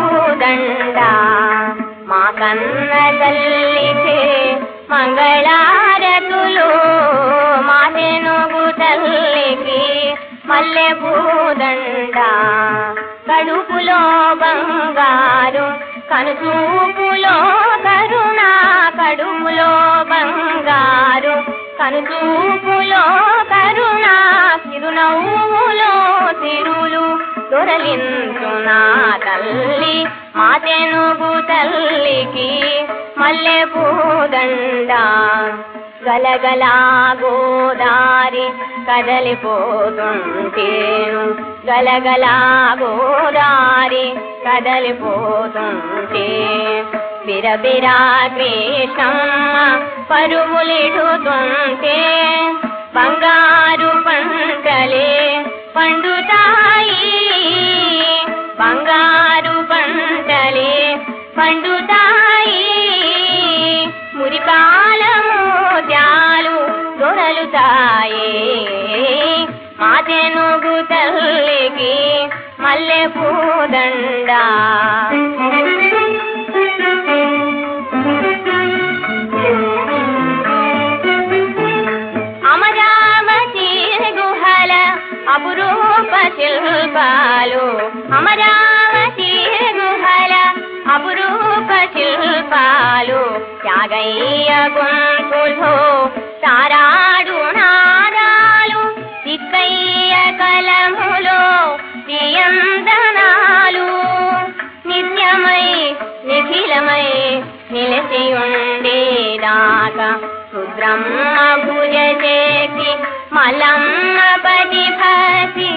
పూదండ మా కన్న తల్లికే మంగళారతులు మా తెనుగు తల్లికి మల్లె పూదండ కడుపులో బంగారు కనుచూపులో కరుణ కడుపులో బంగారు కనుచూపులో కరుణ చిరునవ్వులో తిరులు దొరలించు నా తల్లి మా తెనుగు తల్లికి మల్లె పూదండ గలగలా గోదారి కదలిపోతుంటేను గలగలా గోదారి కదలిపోతుంటే బిరబిరా కృష్ణమ్మ పరుగులిడుతుంటే బంగారు పంటలే పండుతాయి బంగారు పంటలే పండుతాయి మురిపాల మోత్యాలు దొరలుతాయి మా తెనుగు తల్లికి మల్లె పూదండ అమరావతి గుహల అపురూప శిల్పాలు అమరావతి గుహల అపురూప శిల్పాలు త్యాగయ్య గొంతులో తారాడు నాదాలు సిద్ధయ్య కలములో ప్రియందనాలు నిత్యమై నిఖిలమై నిలిచి ఉండేదాకా రుద్రమ్మ భుజ చేసి మలమ్మ పది భసి